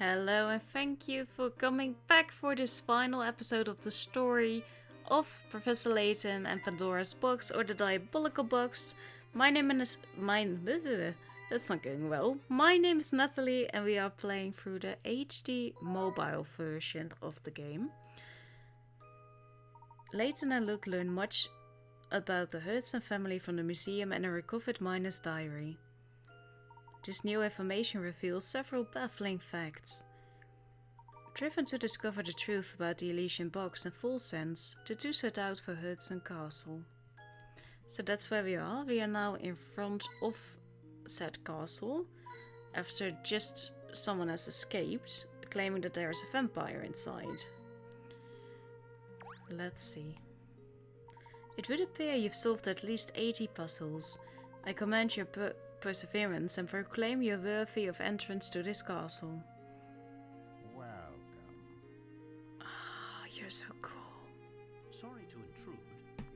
Hello and thank you for coming back for this final episode of the story of Professor Layton and Pandora's Box, or the Diabolical Box. My name is... That's not going well. My name is Nathalie and we are playing through the HD mobile version of the game. Layton and Luke learn much about the Hudson family from the museum and a recovered miner's diary. This new information reveals several baffling facts. Driven to discover the truth about the Elysian Box and Folsense, the two set out for Hudson Castle. So that's where we are. We are now in front of said castle, after just someone has escaped, claiming that there is a vampire inside. Let's see. It would appear you've solved at least 80 puzzles. I commend your perseverance and proclaim you worthy of entrance to this castle. Welcome. Ah, you're so cool. Sorry to intrude,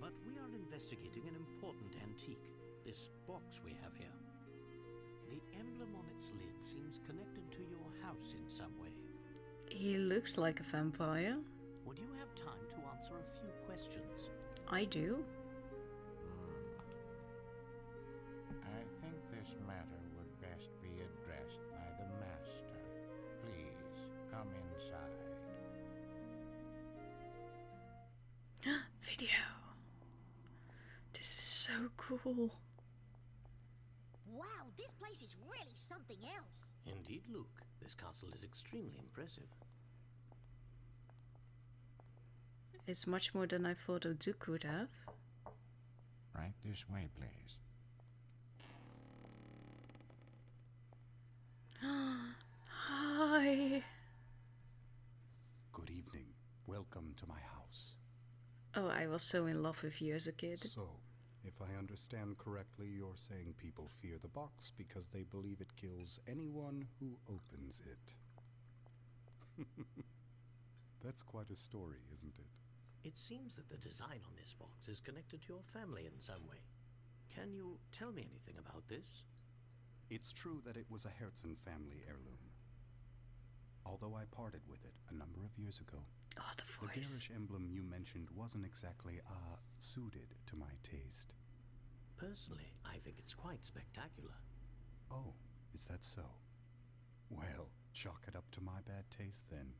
but we are investigating an important antique. This box we have here. The emblem on its lid seems connected to your house in some way. He looks like a vampire. Would you have time to answer a few questions? I do. I think this matter would best be addressed by the master. Please, come inside. Video. This is so cool. Wow, this place is really something else. Indeed, Luke. This castle is extremely impressive. It's much more than I thought Duke could have. Right this way, please. Hi. Good evening. Welcome to my house. Oh, I was so in love with you as a kid. So, if I understand correctly, you're saying people fear the box because they believe it kills anyone who opens it. That's quite a story, isn't it? It seems that the design on this box is connected to your family in some way. Can you tell me anything about this? It's true that it was a Herzen family heirloom. Although I parted with it a number of years ago, Oh, the the voice. garish emblem you mentioned wasn't exactly, suited to my taste. Personally, I think it's quite spectacular. Oh, is that so? Well, chalk it up to my bad taste then.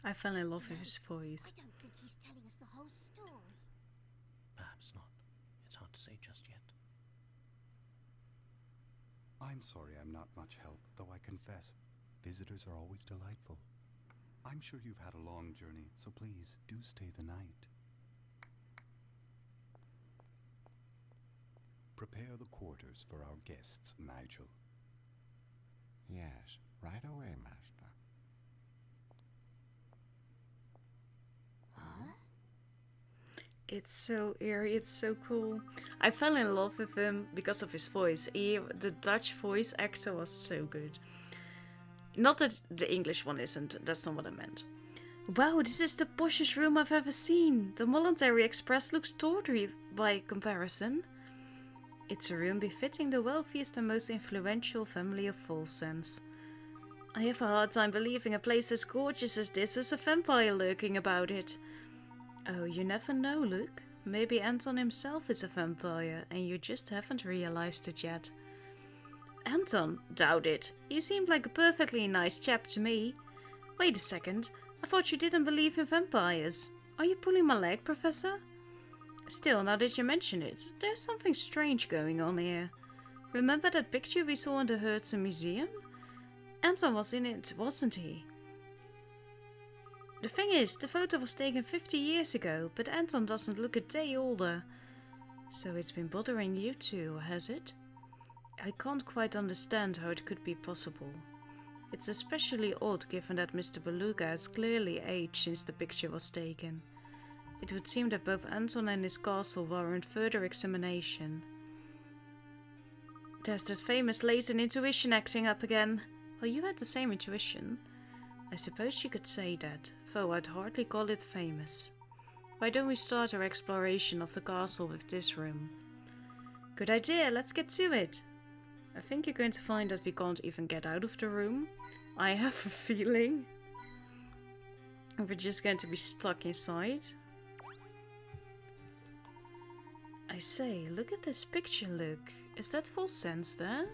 I fell in love with his voice. I don't think he's telling us the whole story. Perhaps not. It's hard to say just yet. I'm sorry I'm not much help, though I confess, visitors are always delightful. I'm sure you've had a long journey, so please do stay the night. Prepare the quarters for our guests, Nigel. Yes, right away, master. It's so eerie, it's so cool. I fell in love with him because of his voice. The Dutch voice actor was so good. Not that the English one isn't, that's not what I meant. Wow, this is the poshest room I've ever seen. The Voluntary Express looks tawdry by comparison. It's a room befitting the wealthiest and most influential family of Folsense. I have a hard time believing a place as gorgeous as this has a vampire lurking about it. Oh, you never know, Luke. Maybe Anton himself is a vampire and you just haven't realized it yet. Anton? Doubt it. He seemed like a perfectly nice chap to me. Wait a second. I thought you didn't believe in vampires. Are you pulling my leg, Professor? Still, now that you mention it, there's something strange going on here. Remember that picture we saw in the Herzen Museum? Anton was in it, wasn't he? The thing is, the photo was taken 50 years ago, but Anton doesn't look a day older. So it's been bothering you too, has it? I can't quite understand how it could be possible. It's especially odd given that Mr. Beluga has clearly aged since the picture was taken. It would seem that both Anton and his castle warrant further examination. There's that famous latent intuition acting up again. Well, you had the same intuition. I suppose you could say that, though I'd hardly call it famous. Why don't we start our exploration of the castle with this room? Good idea, let's get to it. I think you're going to find that we can't even get out of the room. I have a feeling. We're just going to be stuck inside. I say, look at this picture, look. Is that Folsense there?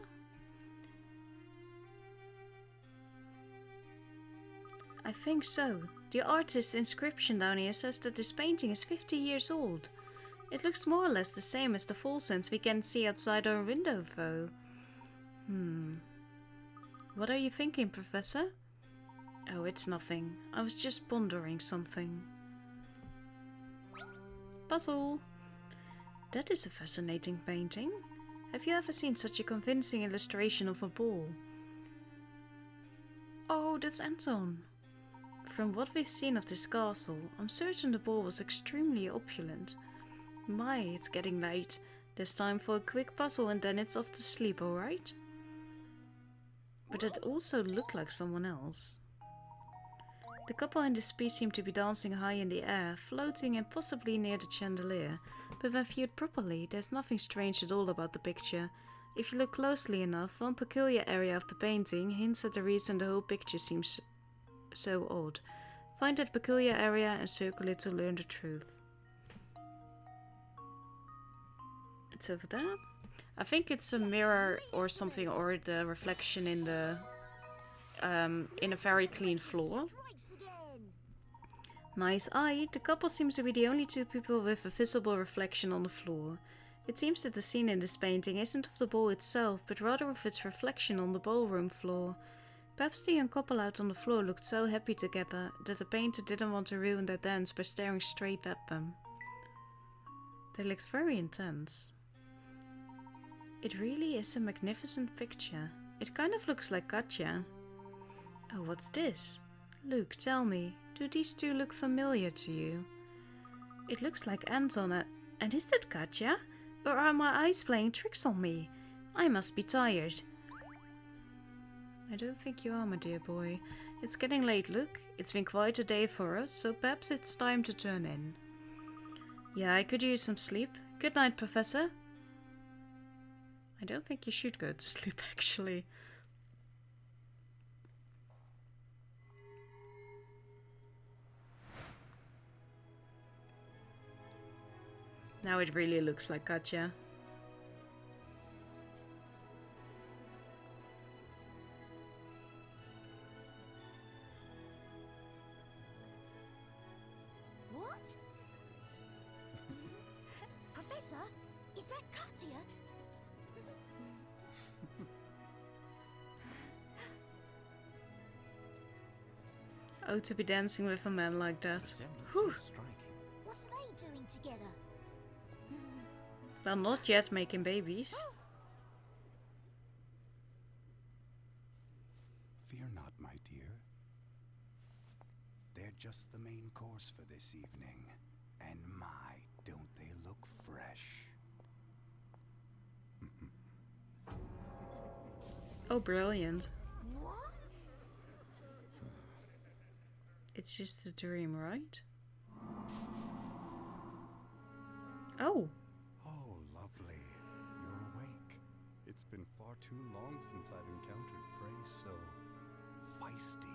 I think so. The artist's inscription down here says that this painting is 50 years old. It looks more or less the same as the Folsense we can see outside our window, though. What are you thinking, Professor? Oh, it's nothing. I was just pondering something. Puzzle! That is a fascinating painting. Have you ever seen such a convincing illustration of a ball? Oh, that's Anton. From what we've seen of this castle, I'm certain the ball was extremely opulent. My, it's getting late. There's time for a quick puzzle and then it's off to sleep, alright? But it also looked like someone else. The couple in this piece seem to be dancing high in the air, floating and possibly near the chandelier, but when viewed properly, there's nothing strange at all about the picture. If you look closely enough, one peculiar area of the painting hints at the reason the whole picture seems so odd. Find that peculiar area and circle it to learn the truth. It's over there. I think it's a mirror or something, or the reflection in the in a very clean floor. Nice eye. The couple seems to be the only two people with a visible reflection on the floor. It seems that the scene in this painting isn't of the ball itself, but rather of its reflection on the ballroom floor. Perhaps the young couple out on the floor looked so happy together that the painter didn't want to ruin their dance by staring straight at them. They looked very intense. It really is a magnificent picture. It kind of looks like Katja. Oh, what's this? Luke, tell me, do these two look familiar to you? It looks like Anton and is that Katja? Or are my eyes playing tricks on me? I must be tired. I don't think you are, my dear boy. It's getting late, Luke. It's been quite a day for us, so perhaps it's time to turn in. Yeah, I could use some sleep. Good night, Professor. I don't think you should go to sleep, actually. Now it really looks like Katja. What? Professor, is that Katya? Oh, to be dancing with a man like that. Resemblance Whew. is striking. What are they doing together? Well, not yet making babies. Fear not, my dear. They're just the main course for this evening. And my, don't they look fresh? Oh, brilliant. What? It's just a dream, right? Oh. Oh, lovely. You're awake. It's been far too long since I've encountered prey so feisty.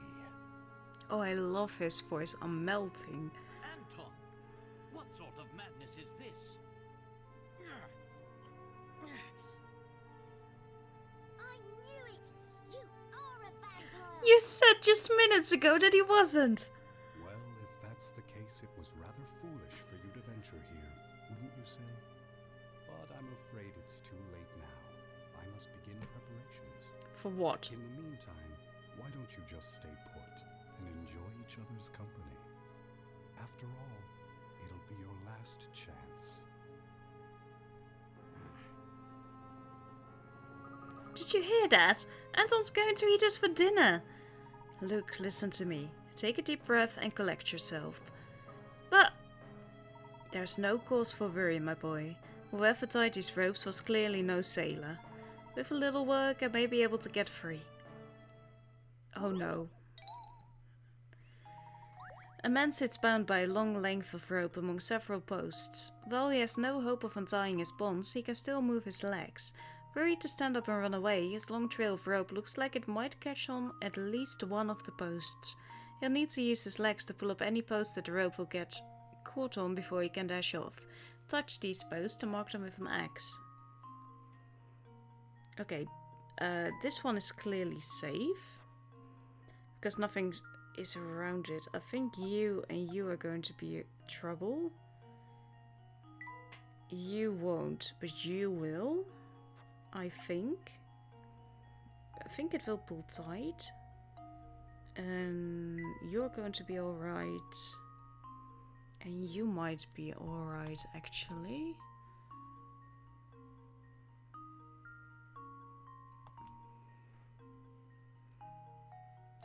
Oh, I love his voice. I'm melting. Anton! What sort of madness is this? I knew it! You are a vampire! You said just minutes ago that he wasn't. Well, if that's the case, it was rather foolish for you to venture here, wouldn't you say? But I'm afraid it's too late now. I must begin preparations. For what? In the meantime, why don't you just stay put and enjoy each other's company? After all, it'll be your last chance. Did you hear that? Anton's going to eat us for dinner. Luke, listen to me. Take a deep breath and collect yourself. But there's no cause for worry, my boy. Whoever tied these ropes was clearly no sailor. With a little work, I may be able to get free. Oh no. A man sits bound by a long length of rope among several posts. While he has no hope of untying his bonds, he can still move his legs. Worried to stand up and run away, his long trail of rope looks like it might catch on at least one of the posts. He'll need to use his legs to pull up any post that the rope will get caught on before he can dash off. Touch these posts to mark them with an axe. Okay, this one is clearly safe. Because nothing is around it. I think you and you are going to be trouble. You won't, but you will. I think it will pull tight. And you're going to be alright. And you might be alright, actually.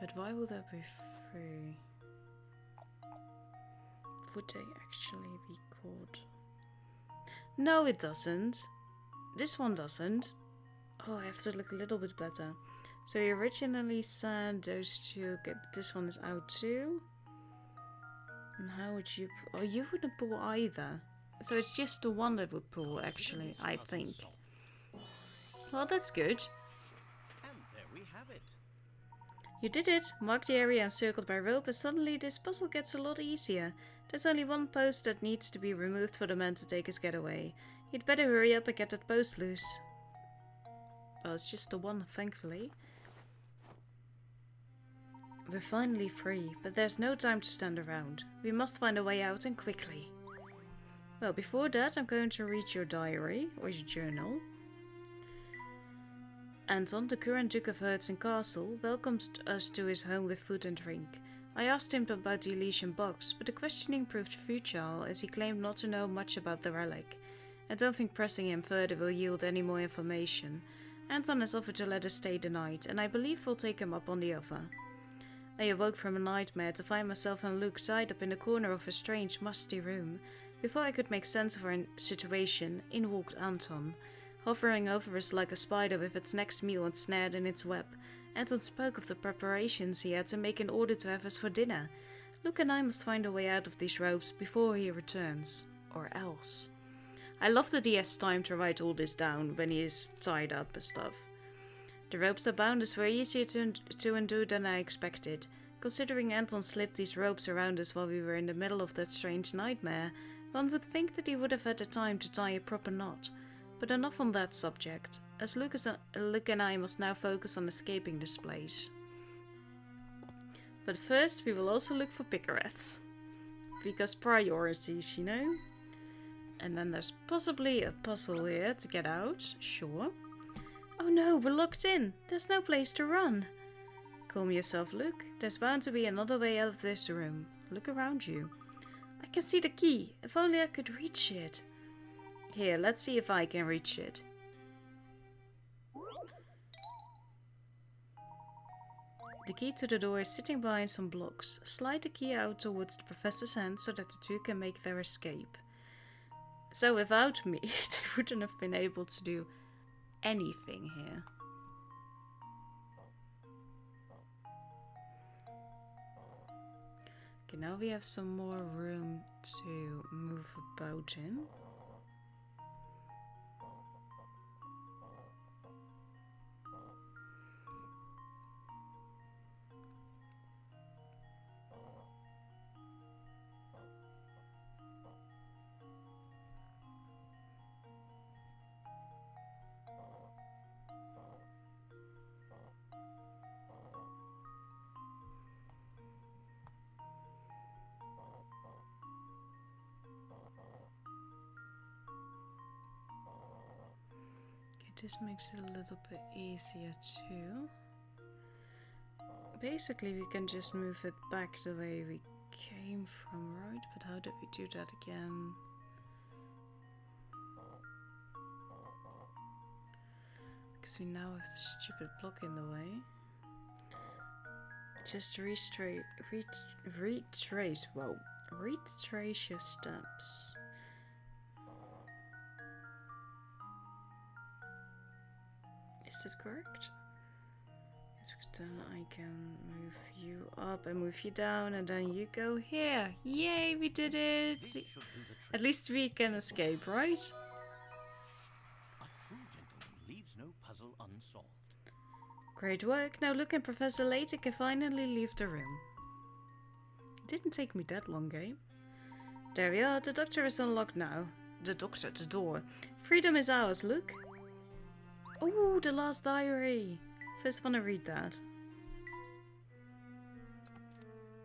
But why would that be free? Would they actually be caught? No, it doesn't. This one doesn't. Oh, I have to look a little bit better. So you originally said those two. Okay, but this one is out too. And how would you... Oh, you wouldn't pull either. So it's just the one that would pull, actually, I think. Well, that's good. And there we have it. You did it! Mark the area encircled by rope, and suddenly this puzzle gets a lot easier. There's only one post that needs to be removed for the man to take his getaway. You'd better hurry up and get that post loose. Well, it's just the one, thankfully. We're finally free, but there's no time to stand around. We must find a way out, and quickly. Well, before that, I'm going to read your diary, or your journal. Anton, the current Duke of Herzen Castle, welcomes us to his home with food and drink. I asked him about the Elysian box, but the questioning proved futile, as he claimed not to know much about the relic. I don't think pressing him further will yield any more information. Anton has offered to let us stay the night, and I believe we'll take him up on the offer. I awoke from a nightmare to find myself and Luke tied up in a corner of a strange, musty room. Before I could make sense of our situation, in walked Anton. Hovering over us like a spider with its next meal ensnared in its web, Anton spoke of the preparations he had to make in order to have us for dinner. Luke and I must find a way out of these ropes before he returns. Or else. I love that he has time to write all this down when he is tied up and stuff. The ropes that bound us were easier to undo than I expected. Considering Anton slipped these ropes around us while we were in the middle of that strange nightmare, one would think that he would have had the time to tie a proper knot. But enough on that subject, as Luke and I must now focus on escaping this place. But first we will also look for picarets. Because priorities, you know? And then there's possibly a puzzle here to get out, sure. Oh no, we're locked in. There's no place to run. Calm yourself, Luke. There's bound to be another way out of this room. Look around you. I can see the key. If only I could reach it. Here, let's see if I can reach it. The key to the door is sitting behind some blocks. Slide the key out towards the professor's hand so that the two can make their escape. So without me, they wouldn't have been able to do anything here. Okay, now we have some more room to move about in. This makes it a little bit easier too. Basically we can just move it back the way we came from, right? But how did we do that again? Because we now have the stupid block in the way. Just retrace your steps. Is this correct? Yes, then I can move you up and move you down, and then you go here. Yay, we did it! At least we can escape, right? A true gentleman leaves no puzzle unsolved. Great work. Now look, and Professor Layton can finally leave the room. Didn't take me that long, eh? There we are. The doctor is unlocked now. The door. Freedom is ours, look. Oh, the last diary. First wanna read that.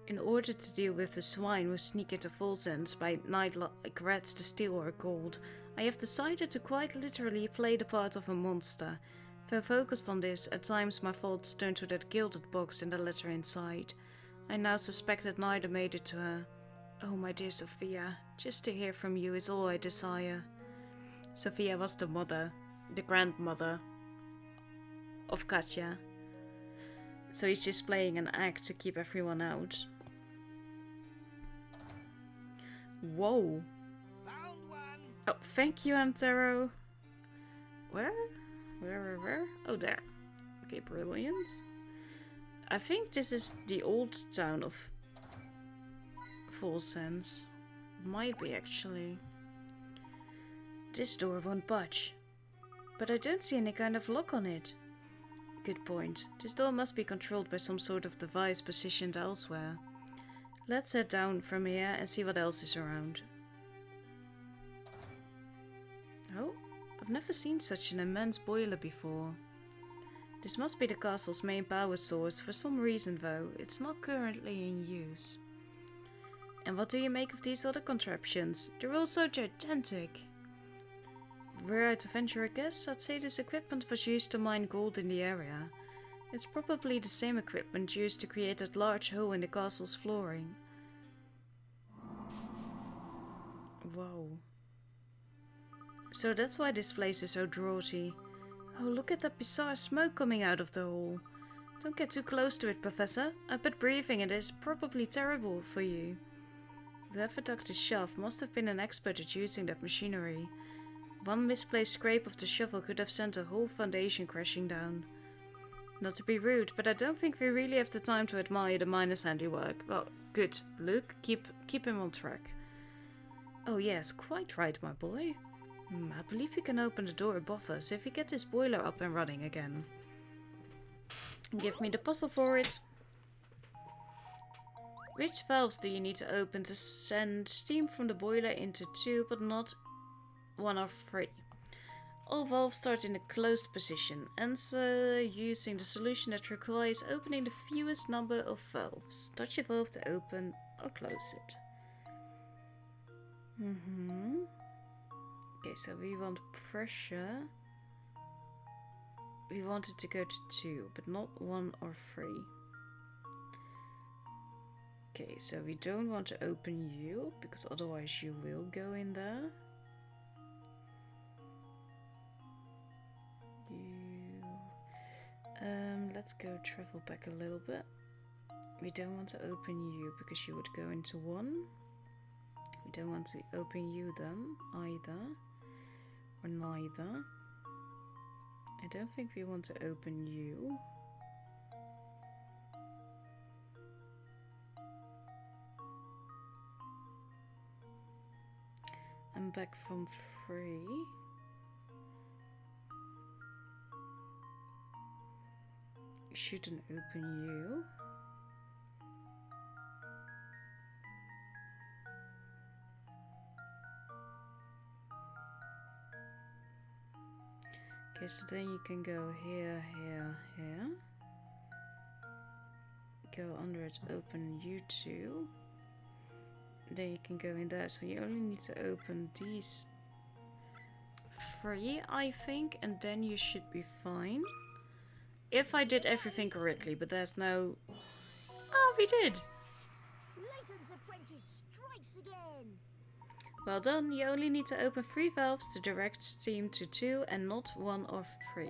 In order to deal with the swine who sneak into Folsense by night like rats to steal our gold, I have decided to quite literally play the part of a monster. Though focused on this, at times my thoughts turn to that gilded box and the letter inside. I now suspect that neither made it to her. Oh, my dear Sophia, just to hear from you is all I desire. Sophia was the mother, the grandmother of Katja. So he's just playing an act to keep everyone out. Whoa. Found one. Oh, thank you, Amtaro. Where? Oh, there. Okay, brilliant. I think this is the old town of Folsense. Might be, actually. This door won't budge. But I don't see any kind of lock on it. Good point. This door must be controlled by some sort of device positioned elsewhere. Let's head down from here and see what else is around. Oh, I've never seen such an immense boiler before. This must be the castle's main power source. For some reason though, it's not currently in use. And what do you make of these other contraptions? They're all so gigantic. Were I to venture a guess, I'd say this equipment was used to mine gold in the area. It's probably the same equipment used to create that large hole in the castle's flooring. Whoa. So that's why this place is so draughty. Oh, look at that bizarre smoke coming out of the hole. Don't get too close to it, Professor. I bet breathing it is probably terrible for you. Whoever dug this shaft must have been an expert at using that machinery. One misplaced scrape of the shovel could have sent a whole foundation crashing down. Not to be rude, but I don't think we really have the time to admire the miner's handiwork. Well, good. Luke, keep him on track. Oh yes, quite right, my boy. I believe we can open the door above us if we get this boiler up and running again. Give me the puzzle for it. Which valves do you need to open to send steam from the boiler into 2 but not 1 or 3? All valves start in a closed position. Answer using the solution that requires opening the fewest number of valves. Touch a valve to open or close it. Okay, so we want pressure. We want it to go to 2, but not 1 or 3. Okay, so we don't want to open you, because otherwise you will go in there. Let's go travel back a little bit. We don't want to open you, because you would go into 1. We don't want to open you then, either. Or neither. I don't think we want to open you. I'm back from 3. Shouldn't open you. Okay, so then you can go here, here, here. Go under it, open U2. Then you can go in there, so you only need to open these 3, I think, and then you should be fine. If I did everything correctly, but there's no... Oh, we did! Layton's apprentice strikes again. Well done, you only need to open 3 valves to direct steam to 2 and not 1 or 3.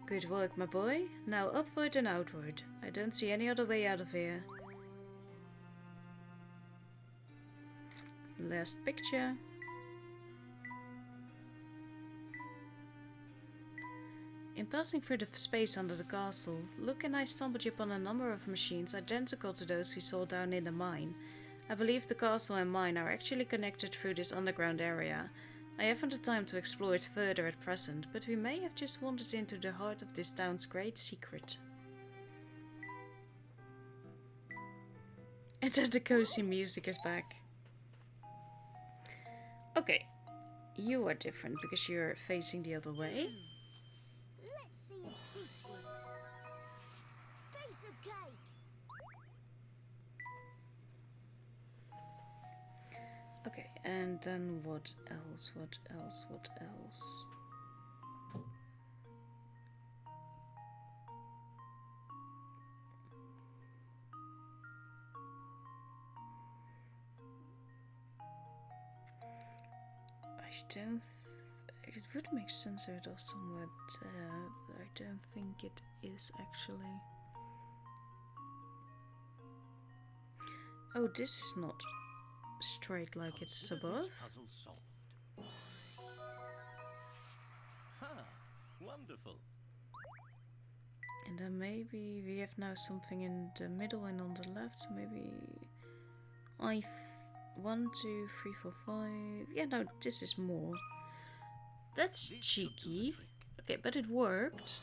Good work, my boy. Now upward and outward. I don't see any other way out of here. Last picture. In passing through the space under the castle, Luke and I stumbled upon a number of machines identical to those we saw down in the mine. I believe the castle and mine are actually connected through this underground area. I haven't the time to explore it further at present, but we may have just wandered into the heart of this town's great secret. And then the cozy music is back. Okay, you are different because you're facing the other way. Let's see if this works. Piece of cake. Okay, and then what else? What else? What else? I don't. It would make sense if it was somewhere there, but I don't think it is actually. Oh, this is not straight like it's Consider above. this puzzle solved. Huh, wonderful. And then maybe we have now something in the middle and on the left. So maybe 1, 2, 3, 4, 5. Yeah, no, this is more. That's This should do the cheeky. trick. Okay, but it worked.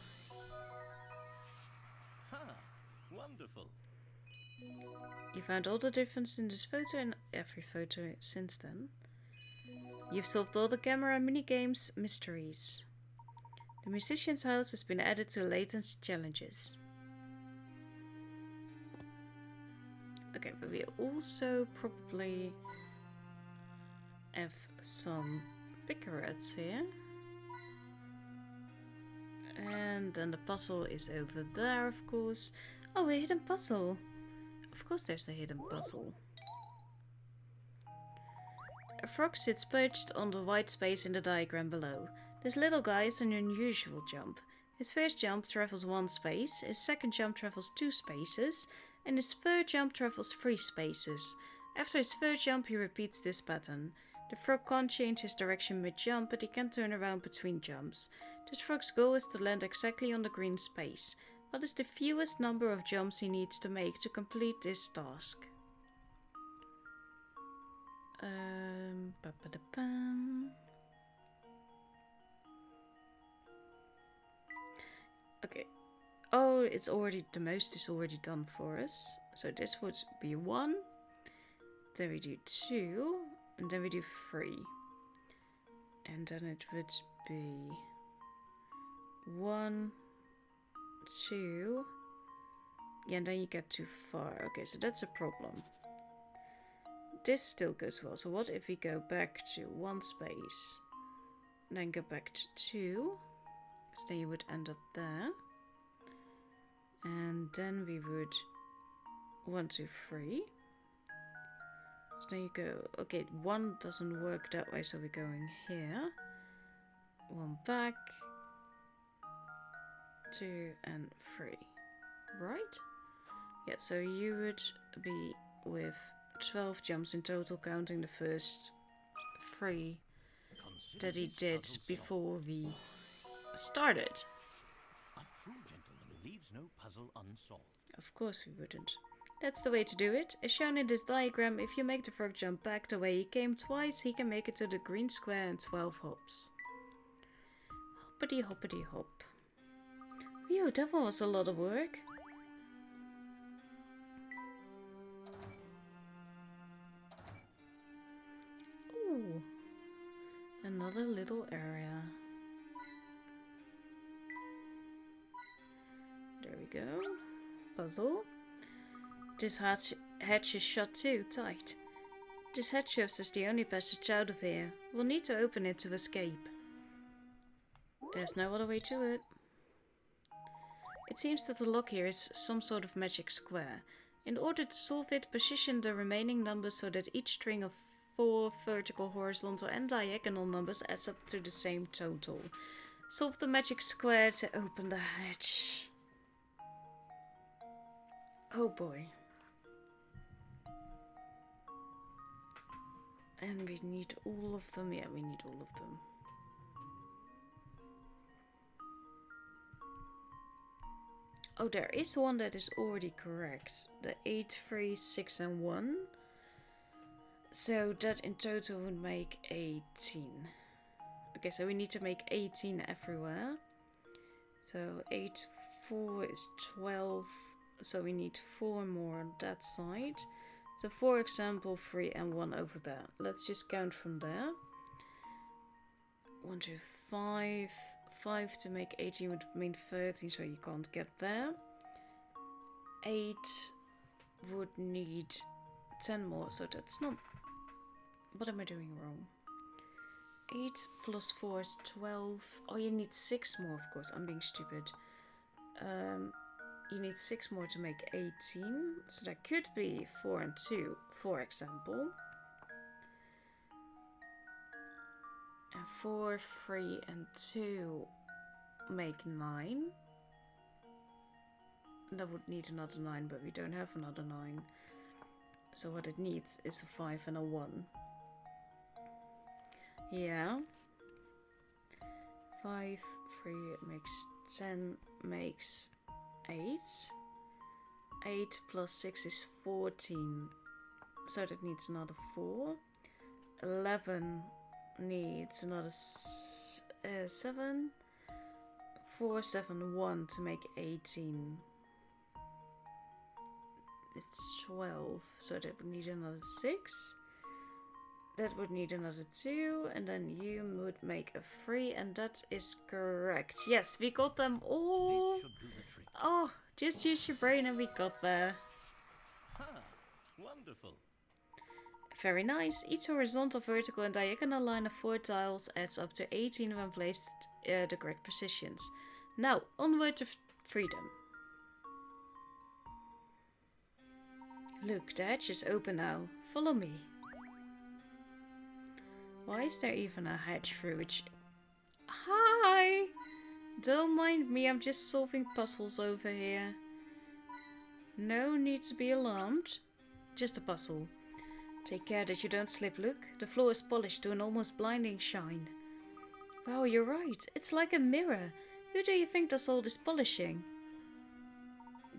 Huh, wonderful. You found all the difference in this photo and every photo since then. You've solved all the camera minigames mysteries. The musician's house has been added to Layton's challenges. Okay, but we also probably have some picarettes here. And then the puzzle is over there, of course. Oh, a hidden puzzle. Of course there's a hidden puzzle. A frog sits perched on the white space in the diagram below. This little guy is an unusual jump. His first jump travels 1 space, his second jump travels 2 spaces, and his third jump travels 3 spaces. After his third jump he repeats this pattern. The frog can't change his direction mid-jump, but he can turn around between jumps. This frog's goal is to land exactly on the green space. What is the fewest number of jumps he needs to make to complete this task? Ba-ba-da-bam. Okay. Oh, it's already, the most is already done for us. So this would be 1. Then we do 2. And then we do 3. And then it would be 1, 2. Yeah, and then you get too far. Okay, so that's a problem. This still goes well. So what if we go back to 1 space, then go back to 2? So then you would end up there. And then we would 1, 2, 3. So then you go, okay, 1 doesn't work that way, so we're going here. 1 back, 2 and 3. Right? Yeah, so you would be with 12 jumps in total, counting the first 3 Consider that he this did puzzle solved. before we started. A true gentleman leaves no puzzle unsolved. Of course we wouldn't. That's the way to do it. As shown in this diagram, if you make the frog jump back the way he came twice, he can make it to the green square in 12 hops. Hoppity hoppity hop. Phew, that one was a lot of work. Ooh, another little area. There we go. Puzzle. This hatch is shut too tight. This hatch serves as the only passage out of here. We'll need to open it to escape. There's no other way to it. It seems that the lock here is some sort of magic square. In order to solve it, position the remaining numbers so that each string of 4 vertical, horizontal and diagonal numbers adds up to the same total. Solve the magic square to open the hatch. Oh boy. And we need all of them. Yeah, we need all of them. Oh, there is one that is already correct. The 8, 3, 6 and 1. So that in total would make 18. Okay, so we need to make 18 everywhere. So 8, 4 is 12. So we need 4 more on that side. So for example, 3 and 1 over there. Let's just count from there. 1, 2, 5. 5 to make 18 would mean 13, so you can't get there. 8 would need 10 more, so that's not... What am I doing wrong? 8 plus 4 is 12. Oh, you need 6 more, of course. I'm being stupid. You need 6 more to make 18. So that could be 4 and 2, for example. And 4, 3 and 2 make 9. That would need another 9, but we don't have another 9. So what it needs is a 5 and a 1. Yeah. 5, 3 makes 10, makes 8. 8 plus 6 is 14. So that needs another 4. 11 needs another 7. 4, 7, 1 to make 18. It's 12. So that would need another 6. That would need another 2. And then you would make a 3. And that is correct. Yes, we got them all. This should do the trick. Oh, just use your brain and we got there. Ha! Wonderful. Very nice. Each horizontal, vertical and diagonal line of 4 tiles adds up to 18 when placed the correct positions. Now, onward to freedom. Look, the hatch is open now. Follow me. Why is there even a hatch through which... Hi! Don't mind me, I'm just solving puzzles over here. No need to be alarmed. Just a puzzle. Take care that you don't slip. Look, the floor is polished to an almost blinding shine. Wow, you're right. It's like a mirror. Who do you think does all this polishing?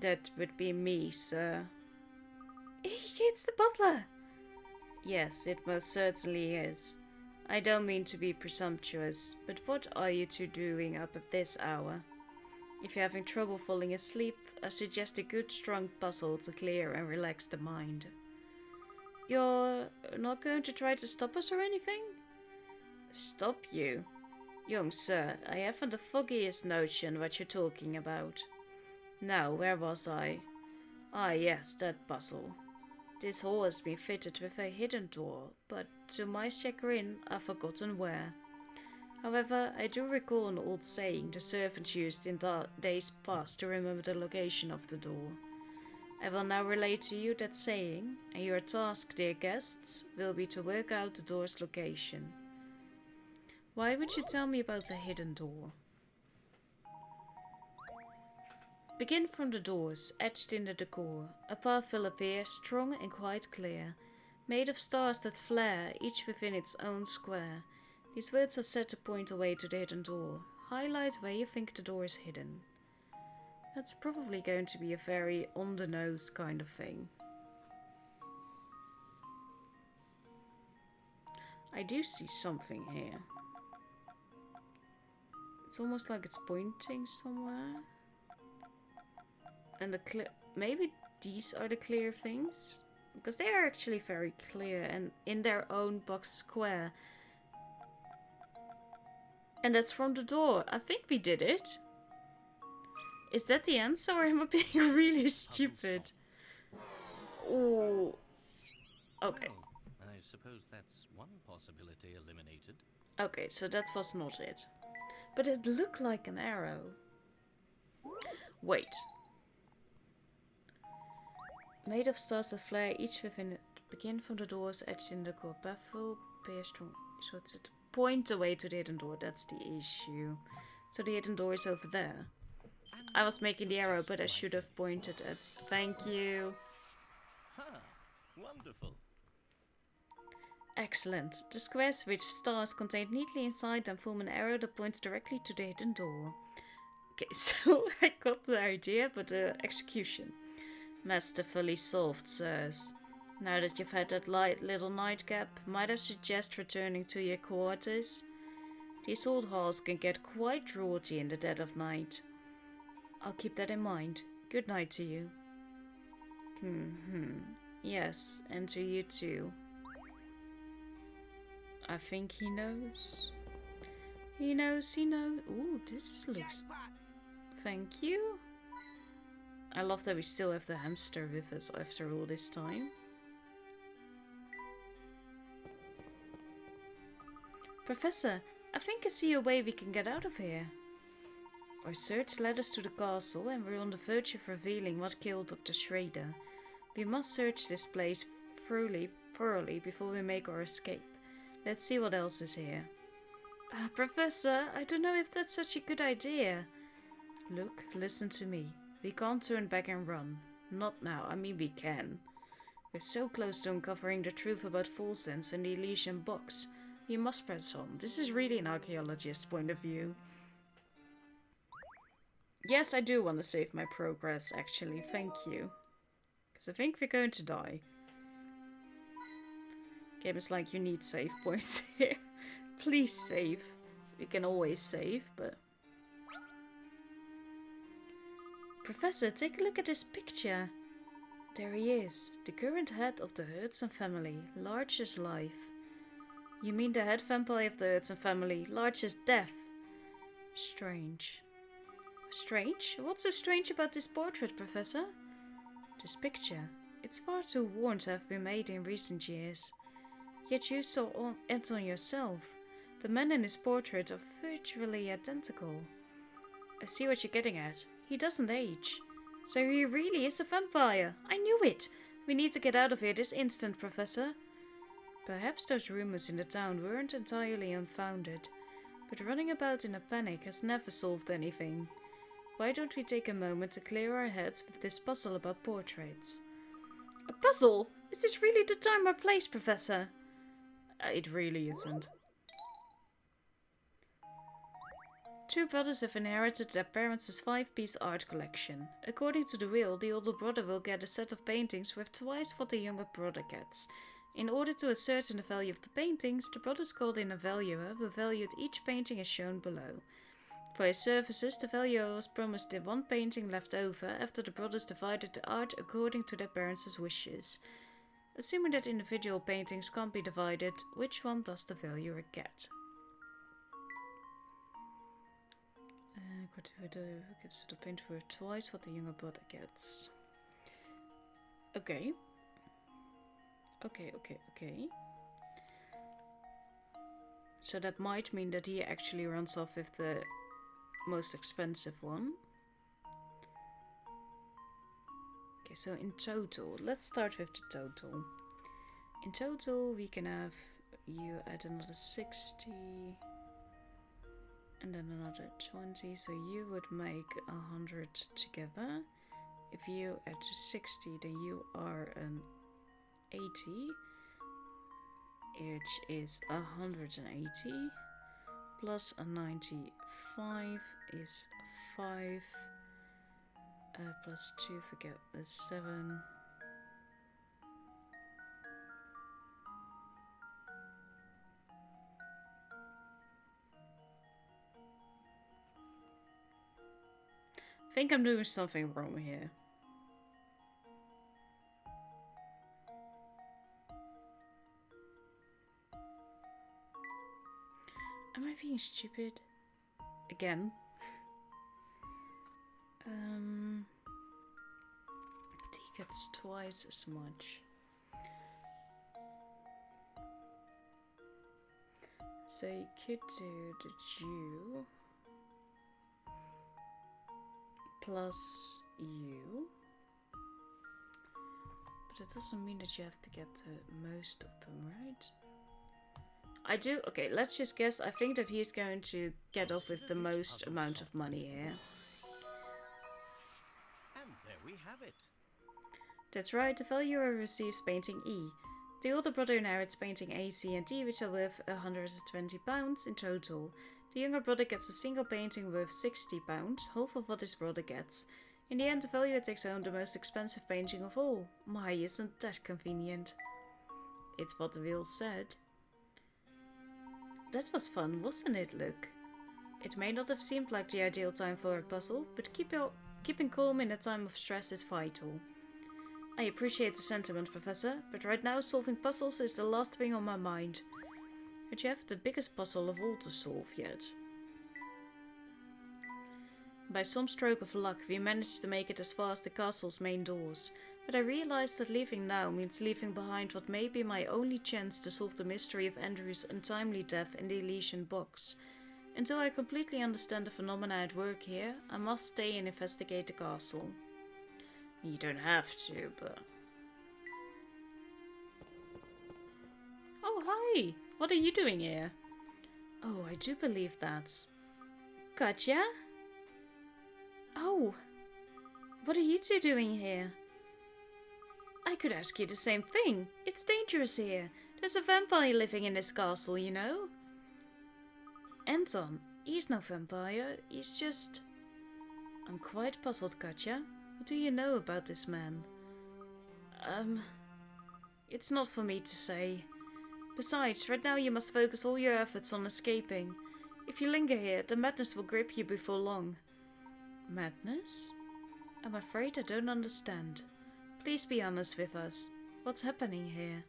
That would be me, sir. It's the butler. Yes, it most certainly is. I don't mean to be presumptuous, but what are you two doing up at this hour? If you're having trouble falling asleep, I suggest a good strong puzzle to clear and relax the mind. You're not going to try to stop us or anything? Stop you? Young sir, I haven't the foggiest notion what you're talking about. Now, where was I? Ah yes, that puzzle. This hall has been fitted with a hidden door, but to my chagrin, I've forgotten where. However, I do recall an old saying the servants used in days past to remember the location of the door. I will now relate to you that saying, and your task, dear guests, will be to work out the door's location. Why would you tell me about the hidden door? Begin from the doors, etched in the decor. A path will appear, strong and quite clear, made of stars that flare, each within its own square. These words are set to point away to the hidden door. Highlight where you think the door is hidden. That's probably going to be a very on-the-nose kind of thing. I do see something here. It's almost like it's pointing somewhere. And maybe these are the clear things? Because they are actually very clear and in their own box square. And that's from the door. I think we did it. Is that the answer or am I being really stupid? Oh. Okay. Well, I suppose that's one possibility eliminated. Okay, so that was not it. But it looked like an arrow. Wait. Made of stars that flare, each within it. Begin from the doors etched in the core. Baffle, appear strong. So it's at point away to the hidden door. That's the issue. So the hidden door is over there. I was making the arrow, but I should have pointed at. Thank you. Ha! Wonderful. Excellent. The squares with stars contained neatly inside them form an arrow that points directly to the hidden door. Okay, so I got the idea, but the execution. Masterfully solved, sirs. Now that you've had that light little nightcap, might I suggest returning to your quarters? These old halls can get quite draughty in the dead of night. I'll keep that in mind. Good night to you. Yes, and to you too. I think he knows. He knows. Ooh, this looks... Thank you. I love that we still have the hamster with us after all this time. Professor, I think I see a way we can get out of here. Our search led us to the castle and we're on the verge of revealing what killed Dr. Schrader. We must search this place thoroughly before we make our escape. Let's see what else is here. Professor, I don't know if that's such a good idea. Look, listen to me. We can't turn back and run. Not now. I mean, we can. We're so close to uncovering the truth about Folsense and the Elysian box. We must press on. This is really an archaeologist's point of view. Yes, I do want to save my progress, actually. Thank you. Because I think we're going to die. Game is like, you need save points here. Please save. We can always save, but... Professor, take a look at this picture. There he is, the current head of the Hudson family, large as life. You mean the head vampire of the Hudson family, large as death? Strange. Strange? What's so strange about this portrait, Professor? This picture. It's far too worn to have been made in recent years. Yet you saw it on yourself. The men in his portrait are virtually identical. I see what you're getting at. He doesn't age. So he really is a vampire. I knew it. We need to get out of here this instant, Professor. Perhaps those rumors in the town weren't entirely unfounded, but running about in a panic has never solved anything. Why don't we take a moment to clear our heads with this puzzle about portraits? A puzzle? Is this really the time or place, Professor? It really isn't. Two brothers have inherited their parents' 5-piece art collection. According to the will, the older brother will get a set of paintings worth twice what the younger brother gets. In order to ascertain the value of the paintings, the brothers called in a valuer who valued each painting as shown below. For his services, the valuer was promised the one painting left over after the brothers divided the art according to their parents' wishes. Assuming that individual paintings can't be divided, which one does the valuer get? Gets the painting worth twice what the younger brother gets. Okay. Okay. So that might mean that he actually runs off with the most expensive one. Okay, so in total, let's start with the total. In total, we can have you add another 60 and then another 20, so you would make 100 together. If you add to 60, then you are an 80, which is 180, plus a 95 is 5, plus 2, forget the 7. I think I'm doing something wrong here. Am I being stupid? Again? He gets twice as much. So you could do the Jew plus you. But it doesn't mean that you have to get most of them, right? I do. Okay, let's just guess. I think that he's going to get off with the most amount of money here. And there we have it. That's right, the valuer receives painting E. The older brother inherits painting A, C and D, which are worth £120 in total. The younger brother gets a single painting worth £60, half of what his brother gets. In the end, the valuer takes home the most expensive painting of all. My, isn't that convenient? It's what the will said. That was fun, wasn't it, Luke? It may not have seemed like the ideal time for a puzzle, but keeping calm in a time of stress is vital. I appreciate the sentiment, Professor, but right now solving puzzles is the last thing on my mind. But you have the biggest puzzle of all to solve yet. By some stroke of luck, we managed to make it as far as the castle's main doors, but I realized that leaving now means leaving behind what may be my only chance to solve the mystery of Andrew's untimely death in the Elysian box. Until I completely understand the phenomena at work here, I must stay and investigate the castle. You don't have to, but... Oh, hi! What are you doing here? Oh, I do believe that's... Katja? Oh! What are you two doing here? I could ask you the same thing. It's dangerous here. There's a vampire living in this castle, you know? Anton, he's no vampire. He's just... I'm quite puzzled, Katja. What do you know about this man? It's not for me to say. Besides, right now you must focus all your efforts on escaping. If you linger here, the madness will grip you before long. Madness? I'm afraid I don't understand. Please be honest with us. What's happening here?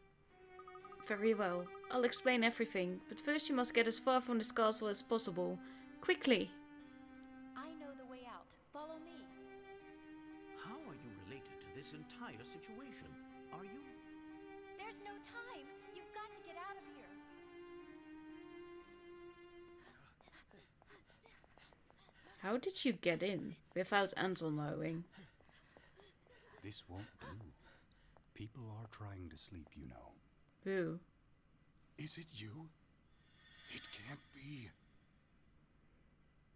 Very well. I'll explain everything, but first you must get as far from this castle as possible. Quickly! I know the way out. Follow me. How are you related to this entire situation? Are you? There's no time. You've got to get out of here. How did you get in without Anton knowing? This won't do. People are trying to sleep, you know. Who? Is it you? It can't be.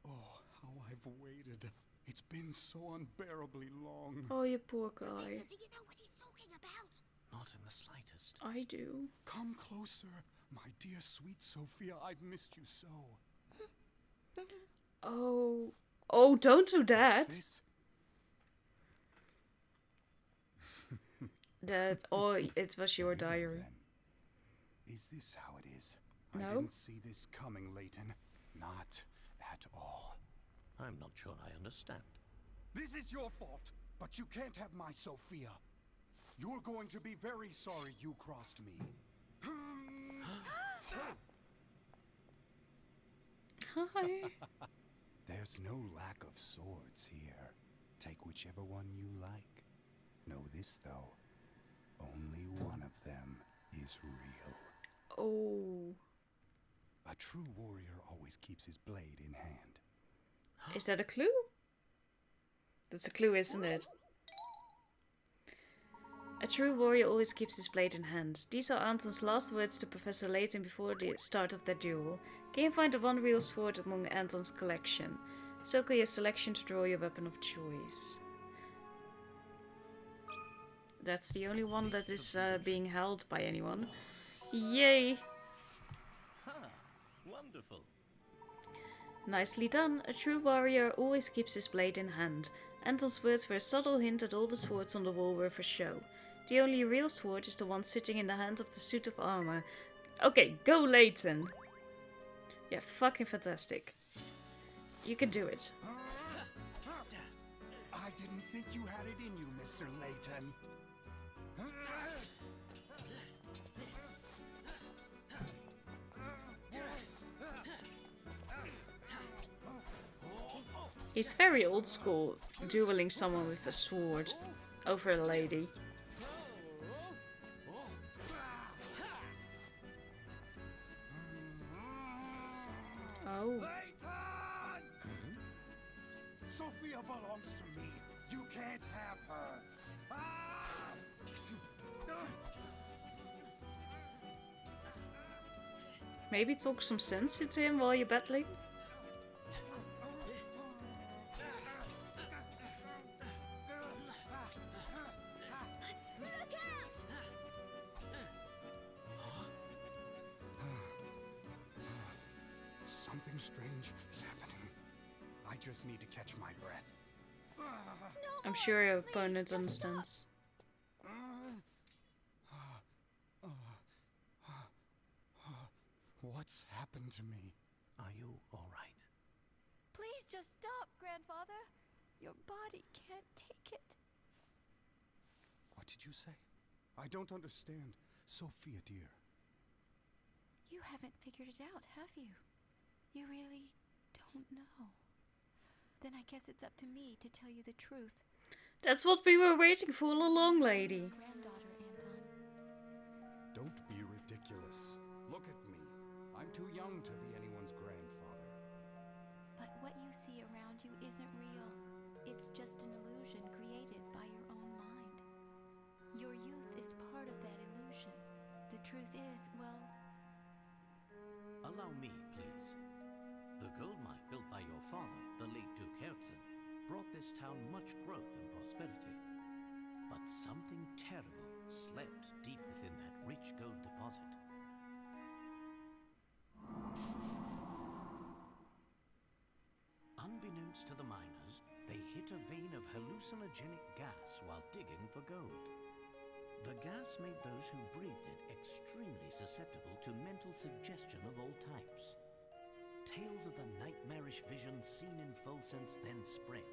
Oh, how I've waited. It's been so unbearably long. Oh, you poor guy. Professor, do you know what he's talking about? Not in the slightest. I do. Come closer, my dear sweet Sophia. I've missed you so. Oh. Oh, don't do that. What's this? That, or it was your diary. Then. Is this how it is? No. I didn't see this coming, Layton. Not at all. I'm not sure I understand. This is your fault, but you can't have my Sophia. You're going to be very sorry you crossed me. Hi. There's no lack of swords here. Take whichever one you like. Know this, though. Only one of them is real. Oh. A true warrior always keeps his blade in hand. Is that a clue? That's a clue, isn't it? A true warrior always keeps his blade in hand. These are Anton's last words to Professor Layton before the start of their duel. Can you find the one real sword among Anton's collection? Circle your selection to draw your weapon of choice. That's the only one that is being held by anyone. Yay! Ha! Wonderful. Nicely done. A true warrior always keeps his blade in hand. Anton's words were a subtle hint that all the swords on the wall were for show. The only real sword is the one sitting in the hand of the suit of armor. Okay, go Layton! Yeah, fucking fantastic. You can do it. I didn't think you had it in you, Mr. Layton. He's very old school, dueling someone with a sword over a lady. Oh. Sophia belongs to me. You can't have her. Maybe talk some sense into him while you're battling? Look out! Something strange is happening. I just need to catch my breath. I'm sure your opponent understands. What's happening? happened to me? Are you all right? Please just stop, Grandfather. Your body can't take it. What did you say? I don't understand. Sophia, dear. You haven't figured it out, have you? You really don't know. Then I guess it's up to me to tell you the truth. That's what we were waiting for all along, lady. Granddaughter, Anton. Don't be ridiculous. Look at me. I'm too young to be anyone's grandfather. But what you see around you isn't real. It's just an illusion created by your own mind. Your youth is part of that illusion. The truth is, well... Allow me, please. The gold mine built by your father, the late Duke Herzen, brought this town much growth and prosperity. But something terrible slept deep within that rich gold deposit. Unbeknownst to the miners, they hit a vein of hallucinogenic gas while digging for gold. The gas made those who breathed it extremely susceptible to mental suggestion of all types. Tales of the nightmarish visions seen in Folsense then spread,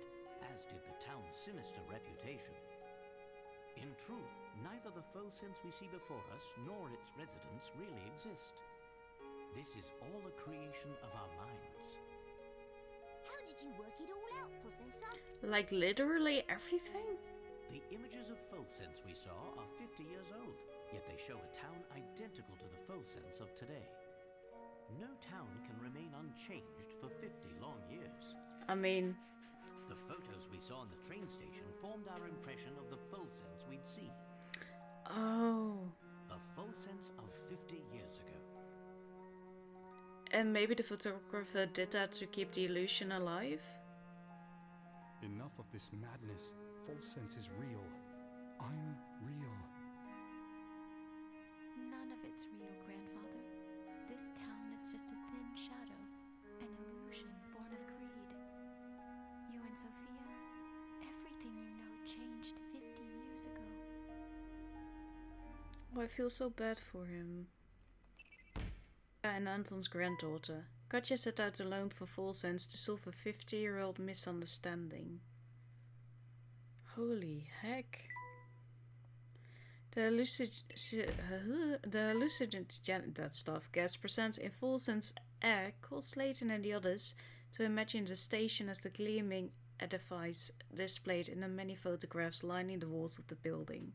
as did the town's sinister reputation. In truth, neither the Folsense we see before us nor its residents really exist. This is all a creation of our minds. How did you work it all out, Professor? Like literally everything? The images of Folsense we saw are 50 years old, yet they show a town identical to the Folsense of today. No town can remain unchanged for 50 long years. I mean... The photos we saw in the train station formed our impression of the Folsense we'd see. Oh. The Folsense of 50 years ago. And maybe the photographer did that to keep the illusion alive? Enough of this madness. Folsense is real. I'm real. None of it's real, Grandfather. This town is just a thin shadow, an illusion born of greed. You and Sophia, everything you know changed 50 years ago. Oh, I feel so bad for him. And Anton's granddaughter. Katja set out alone for Folsense to solve a 50-year-old misunderstanding. Holy heck. The hallucinogen that stuff gas present in Folsense air caused Layton and the others to imagine the station as the gleaming edifice displayed in the many photographs lining the walls of the building.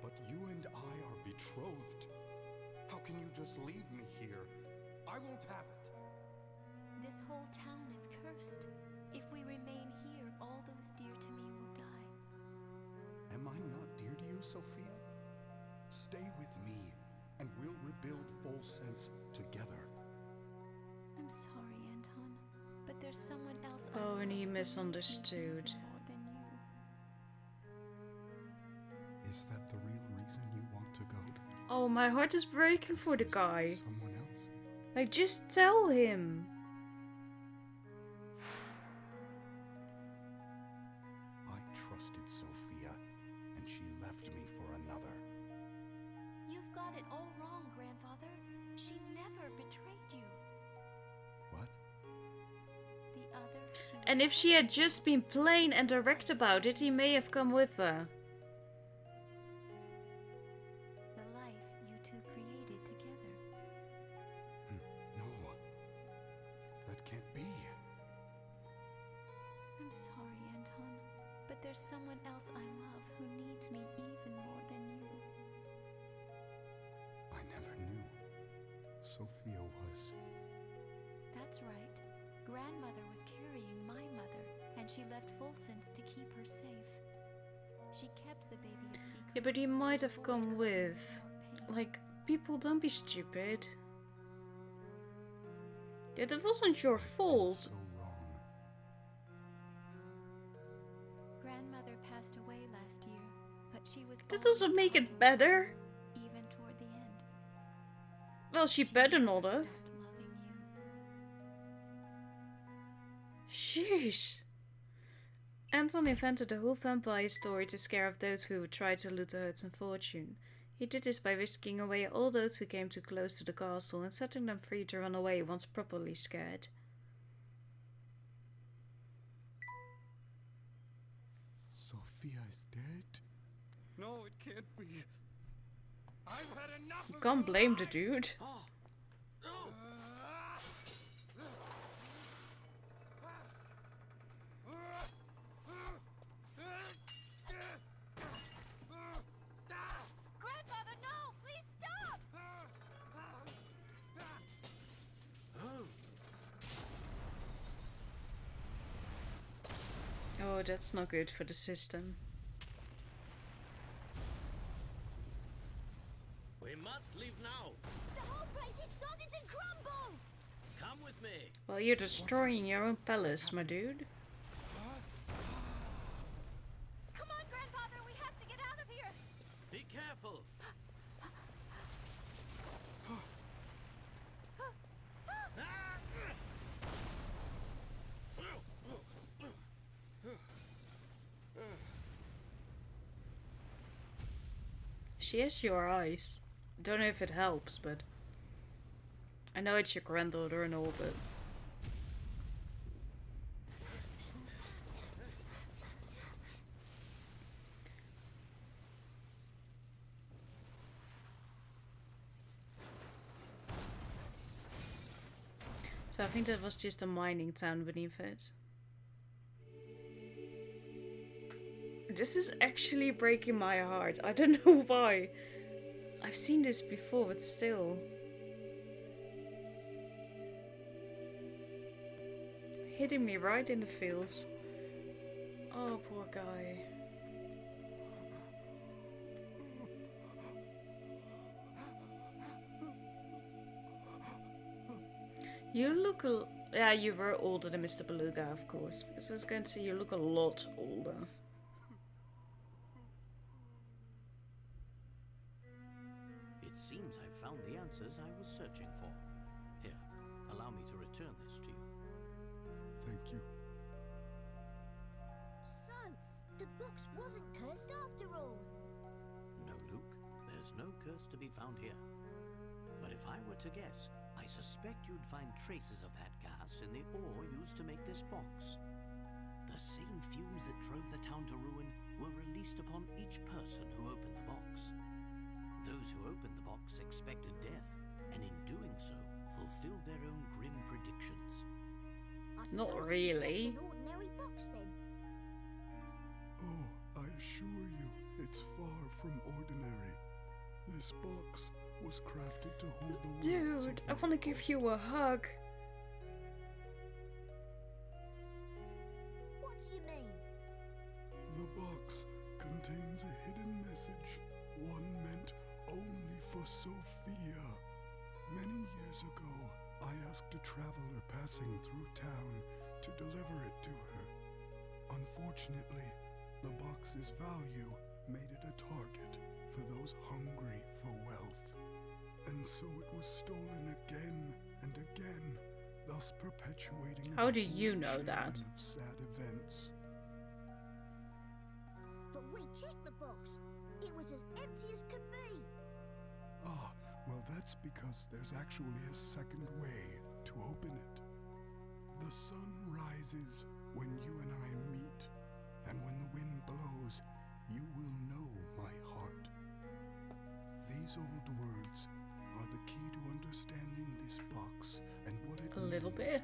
But you and I are betrothed. How can you just leave me here? I won't have it. This whole town is cursed. If we remain here, all those dear to me will die. Am I not dear to you, Sophia? Stay with me, and we'll rebuild Folsense together. I'm sorry, Anton, but there's someone else. Oh, and he I love who needs me misunderstood. even more than you. Is that the real reason you want to go? Oh, my heart is breaking for the Is guy. someone else? Like, just tell him. I trusted Sophia, and she left me for another. You've got it all wrong, Grandfather. She never betrayed you. What? The other, she was And if she had just been plain and direct about it, he may have come with her. the life you two created together. No. That can't be. I'm sorry, Anton, but there's someone else I love who needs me even more than you. I never knew. Sophia was... That's right. Grandmother was carrying my mother, and she left Folsense to keep her safe. She kept the baby a secret. Yeah, but he might to have avoid come causing with. more pain. Like, people, don't be stupid. Yeah, that wasn't your I've been fault. so wrong. Grandmother passed away last year, but she was That always doesn't make kind it to better. you, even toward the end. Well, she She better never not have. stopped loving you. Sheesh. Anton invented the whole vampire story to scare off those who would try to loot the Hudson fortune. He did this by whisking away all those who came too close to the castle and setting them free to run away once properly scared. Sophia is dead? No, it can't be. I've had enough You of can't your blame the lies. dude. Oh, oh. Grandfather, no! Please stop! Oh, that's not good for the system. We must leave now. The whole place is starting to crumble! Come with me. Well, you're destroying your own palace, my dude. Come on, Grandfather, we have to get out of here! Be careful. She has your eyes. Don't know if it helps, but I know it's your granddaughter and all, but so I think that was just a mining town beneath it. This is actually breaking my heart. I don't know why. I've seen this before, but still. Hitting me right in the feels. Oh, poor guy. You look yeah, you were older than Mr. Beluga, of course. Because I was going to say you look a lot older. It seems I've found the answers I was searching for. Here, allow me to return this to you. Thank you. So, the box wasn't cursed after all. No, Luke, there's no curse to be found here. But if I were to guess, I suspect you'd find traces of that gas in the ore used to make this box. The same fumes that drove the town to ruin were released upon each person who opened the box. Those who opened the box expected death, and in doing so, fulfilled their own grim predictions. I Not suppose really. It's just an ordinary box then. Oh, I assure you, it's far from ordinary. This box was crafted to hold the words Dude, of I my want to give you a hug. What do you mean? The box contains a hidden message, one meant only for Sophia. Many years ago, I asked a traveler passing through town to deliver it to her. Unfortunately, the box's value made it a target for those hungry for wealth. And so it was stolen again and again, thus perpetuating How the do you whole know chain that? of sad events. But we checked the box. It was as empty as could be. Ah, well, that's because there's actually a second way to open it. The sun rises when you and I meet, and when the wind blows, you will know my heart. These old words are the key to understanding this box and what it A little means. bit.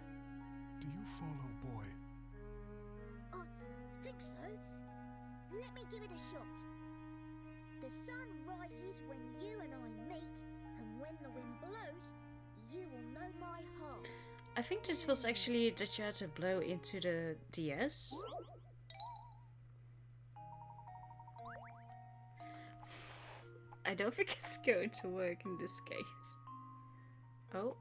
Do you follow, boy? I think so. Let me give it a shot. The sun rises when you and I meet, and when the wind blows, you will know my heart. I think this was actually that you had to blow into the DS. I don't think it's going to work in this case. Oh.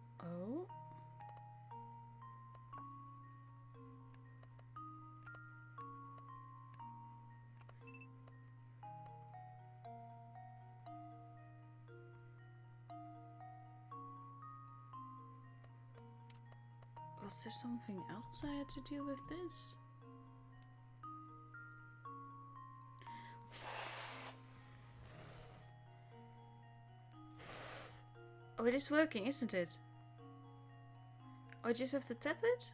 Was there something else I had to do with this? it is working, isn't it? Oh, I just have to tap it?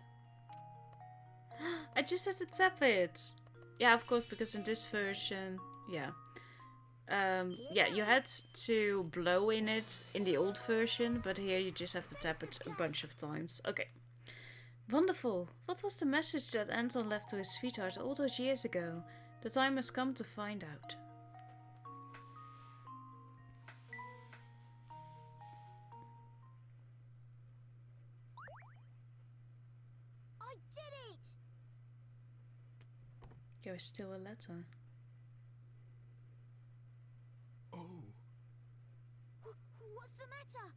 I just have to tap it. Yeah, of course, because in this version, yeah. Yeah, you had to blow in it in the old version, but here you just have to tap it a bunch of times. Okay. Wonderful. What was the message that Anton left to his sweetheart all those years ago? The time has come to find out. I did it! There is still a letter. Oh, What's the matter?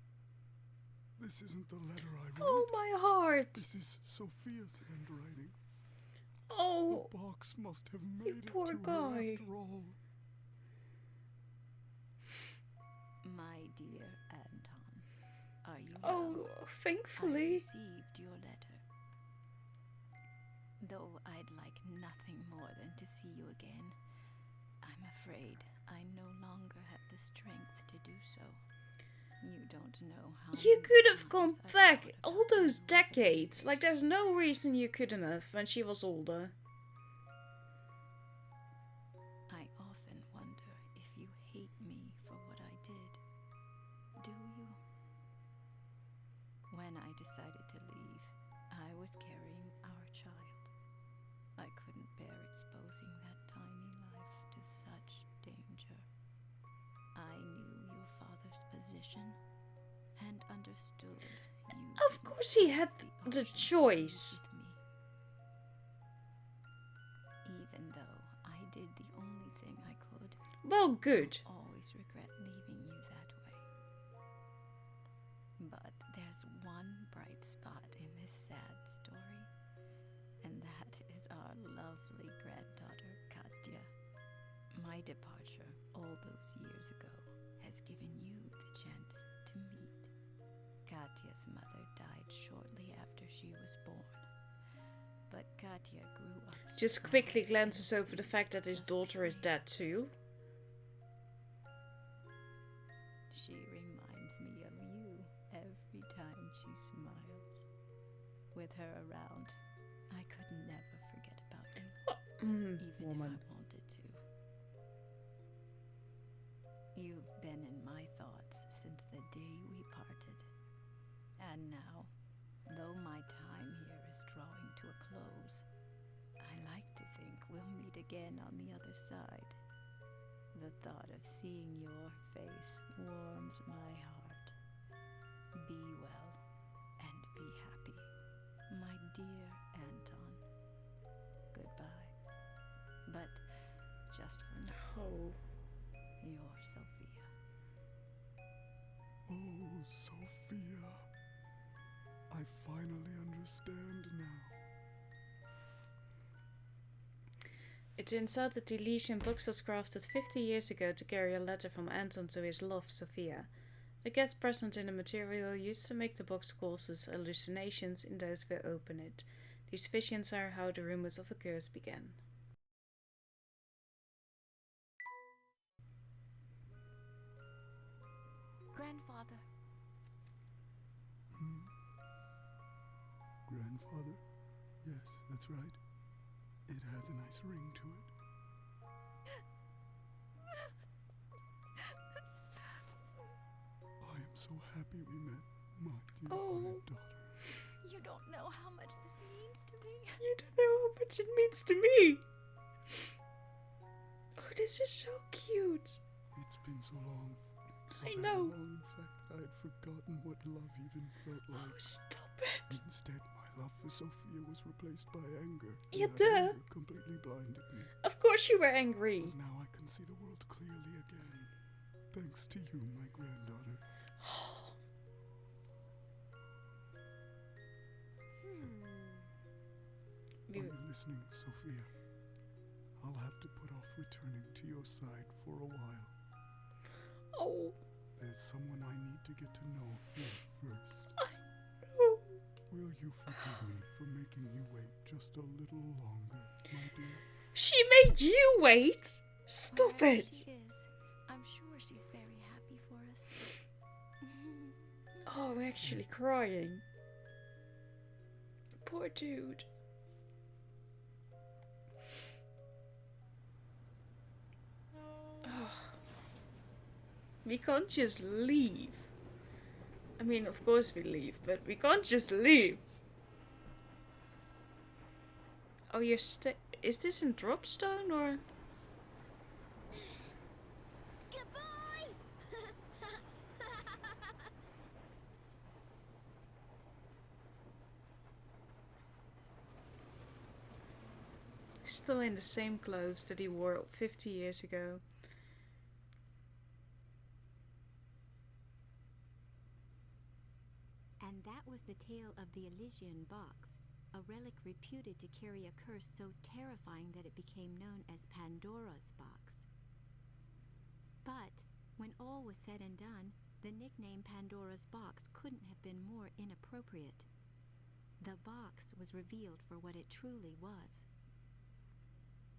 this isn't the letter I wrote. Oh, my heart! This is Sophia's handwriting. Oh, The box must have you made it poor to guy. her after all. My dear Anton, are you oh, well? I thankfully. received your letter. Though I'd like nothing more than to see you again, I'm afraid I no longer have the strength to do so. You don't know how You many could have gone times I've back thought all about those you over the decades. Like, years. there's no reason you couldn't have when she was older. I often wonder if you hate me for what I did. Do you? When I decided to leave, I was carrying our child. I couldn't bear exposing that tiny life to such danger. I knew your father's position and understood you. Of course he had the option to choice. leave with me. Even though I did the only thing I could, Well, good. I'll always regret leaving you that way. But there's one bright spot in this sad story, and that is our lovely granddaughter, Katya. My departure all those years ago has given you the chance to meet. Katya's mother died shortly after she was born, but Katya grew up Just strong quickly and glances over the sweet, fact that his just the daughter is same. dead too. She reminds me of you every time she smiles. With her around, I could never forget about you, even Woman. if I wanted to. You've been in my thoughts since the day we parted. And now, though my time here is drawing to a close, I like to think we'll meet again on the other side. The thought of seeing your face warms my heart. Be well and be happy, my dear Anton. Goodbye. But just for now, Oh. you're Sophia. Oh, Sophia. I finally understand now. It turns out that the Elysian box was crafted 50 years ago to carry a letter from Anton to his love, Sophia. A gas present in the material used to make the box causes hallucinations in those who open it. These visions are how the rumors of a curse began. Grandfather, Grandfather? Yes, that's right. It has a nice ring to it. I am so happy we met, my dear Oh. granddaughter. you don't know how much this means to me. You don't know how much it means to me! Oh, this is so cute! It's been so long. So I very know. long, in fact, that I had forgotten what love even felt Oh, like. stop it! Instead, my love for Sophia was replaced by anger. and Yeah, that duh. anger completely blinded me. Of course you were angry! But now I can see the world clearly again. Thanks to you, my granddaughter. We- Are you listening, Sophia? I'll have to put off returning to your side for a while. Oh, There's someone I need to get to know here first. oh. Will you forgive me for making you wait just a little longer, my dear? She made you wait! Stop Wherever it! she is, I'm sure she's very happy for us. Oh, I'm actually crying. Poor dude. Oh. We can't just leave. I mean, of course we leave, but we can't just leave. Oh, you're is this in Dropstone or? Goodbye! Still in the same clothes that he wore 50 years ago. And that was the tale of the Elysian box, a relic reputed to carry a curse so terrifying that it became known as Pandora's box. But when all was said and done, the nickname Pandora's box couldn't have been more inappropriate. The box was revealed for what it truly was.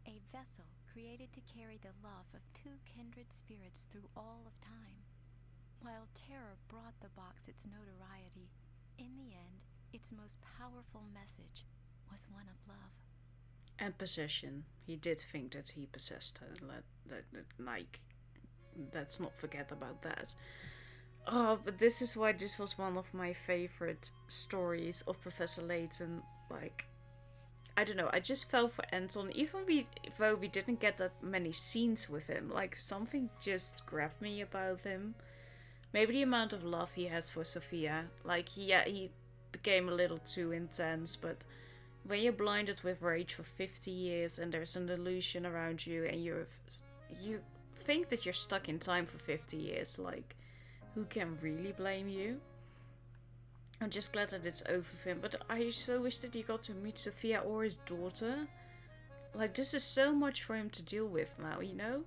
A vessel created to carry the love of two kindred spirits through all of time. While terror brought the box its notoriety, in the end, its most powerful message was one of love. And possession. He did think that he possessed her. Like, let's not forget about that. Oh, but this is why this was one of my favorite stories of Professor Layton. Like, I don't know, I just fell for Anton, even though we didn't get that many scenes with him. Like, something just grabbed me about him. Maybe the amount of love he has for Sophia. Like, he became a little too intense, but when you're blinded with rage for 50 years and there's an illusion around you and you think that you're stuck in time for 50 years, like, who can really blame you? I'm just glad that it's over for him, but I so wish that he got to meet Sophia or his daughter. Like, this is so much for him to deal with now, you know?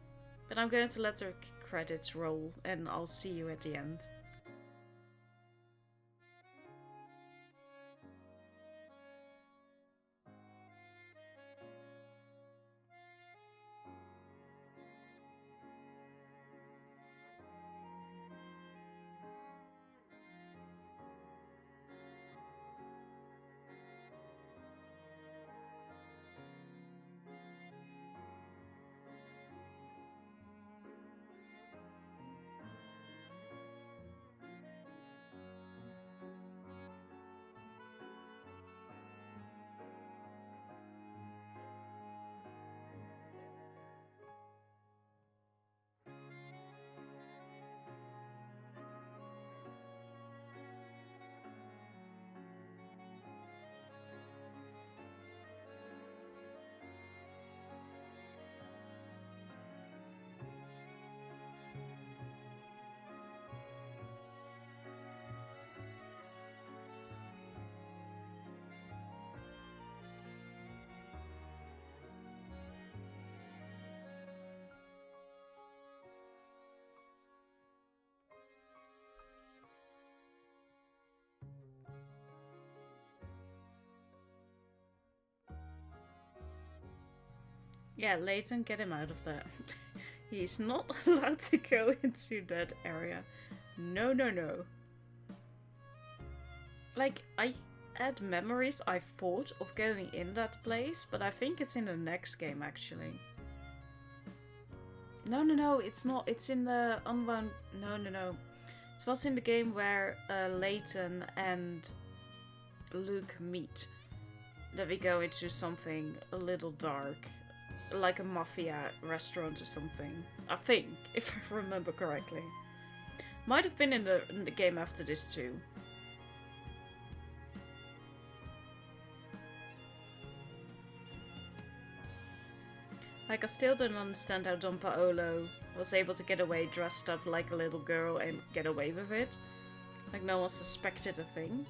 But I'm going to let the credits roll, and I'll see you at the end. Yeah, Layton, get him out of there. He's not allowed to go into that area. No, no, no. Like, I had memories, I thought, of going in that place, but I think it's in the next game, actually. No, no, no, it's not. It's in the Unbound... No, no, no. It was in the game where Layton and Luke meet. That we go into something a little dark. Like a mafia restaurant or something. I think, if I remember correctly. Might have been in the game after this too. Like, I still don't understand how Don Paolo was able to get away dressed up like a little girl and get away with it. Like, no one suspected a thing.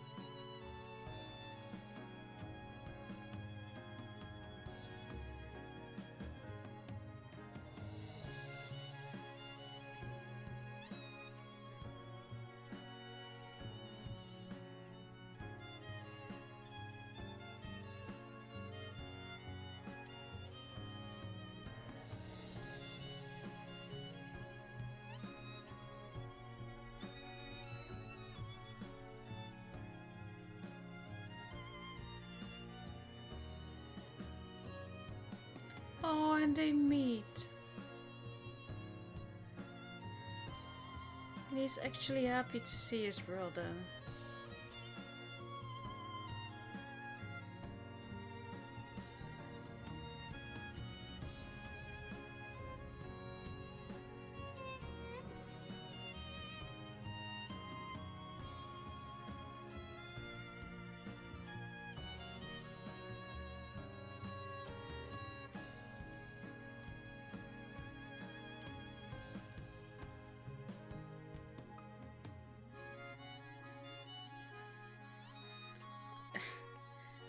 Oh, and they meet. And he's actually happy to see his brother.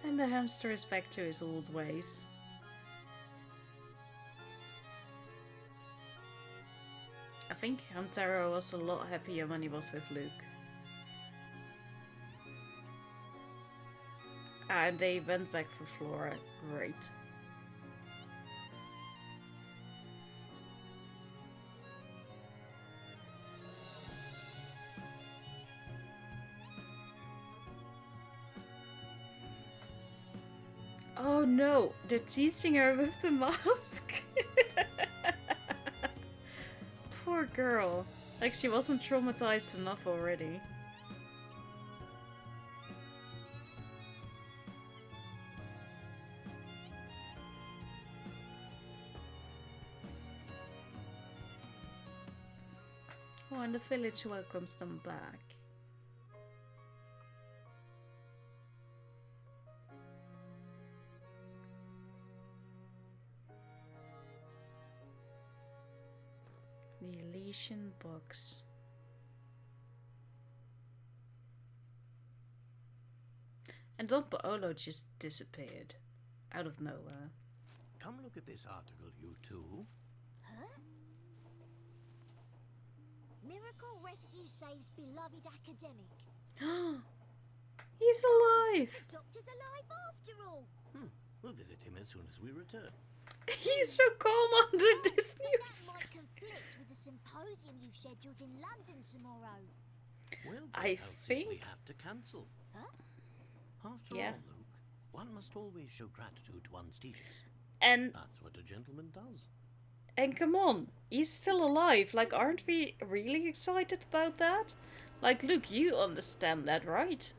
And the hamster is back to his old ways. I think Hamtaro was a lot happier when he was with Luke. And they went back for Flora. Great. Oh no, they're teasing her with the mask. Poor girl. Like she wasn't traumatized enough already. Oh, and the village welcomes them back. The Elysian box. And Don Paolo just disappeared. Out of nowhere. Come look at this article, you two. Huh? Miracle rescue saves beloved academic. He's alive! The doctor's alive after all. We'll visit him as soon as we return. He's so calm under this But news. that might conflict with the symposium you've scheduled in London tomorrow. Well, I then I'll simply think- have to cancel. Huh? After Yeah. all, Luke, one must always show gratitude to one's teachers. And That's what a gentleman does. come on, he's still alive. Like, aren't we really excited about that? Like, Luke, you understand that, right?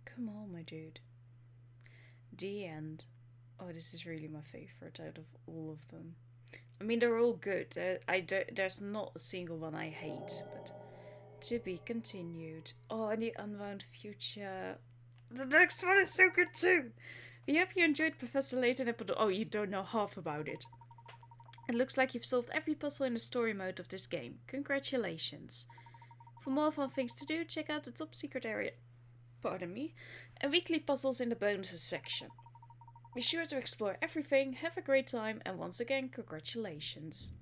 Come on, my dude. The end. Oh, this is really my favorite out of all of them. I mean, they're all good. There's not a single one I hate, but to be continued. Oh, and the Unwound Future. The next one is so good too. We hope you enjoyed Professor Layton. Oh, you don't know half about it. It looks like you've solved every puzzle in the story mode of this game. Congratulations. For more fun things to do, check out the top secret area. Pardon me. And weekly puzzles in the bonuses section. Be sure to explore everything, have a great time, and once again, congratulations.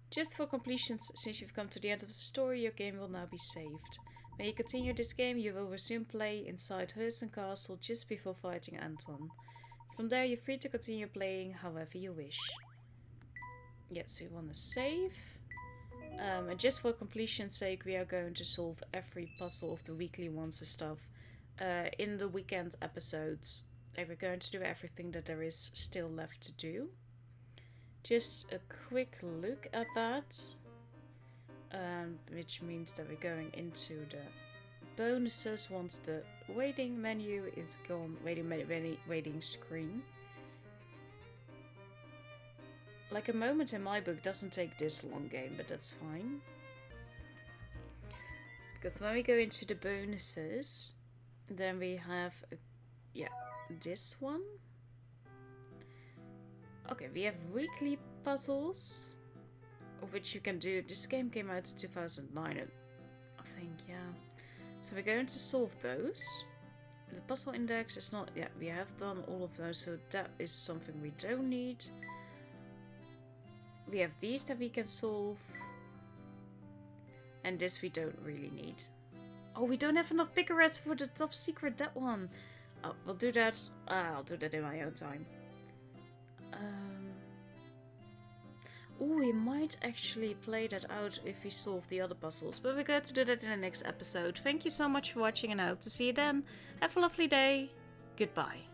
Just for completion, since you've come to the end of the story, your game will now be saved. When you continue this game, you will resume play inside Hurston Castle just before fighting Anton. From there, you're free to continue playing however you wish. Yes, we want to save. And just for completion's sake, we are going to solve every puzzle of the weekly ones and stuff in the weekend episodes. And we're going to do everything that there is still left to do. Just a quick look at that. Which means that we're going into the bonuses once the waiting menu is gone. Waiting screen. Like a moment in my book doesn't take this long game, but that's fine. Because when we go into the bonuses, then we have, this one. Okay, we have weekly puzzles, of which you can do. This game came out in 2009, I think, yeah. So we're going to solve those. The puzzle index is not, we have done all of those, so that is something we don't need. We have these that we can solve. And this we don't really need. Oh, we don't have enough picarettes for the top secret, that one. Oh, we'll do that. I'll do that in my own time. Oh, we might actually play that out if we solve the other puzzles, but we're going to do that in the next episode. Thank you so much for watching and I hope to see you then. Have a lovely day. Goodbye.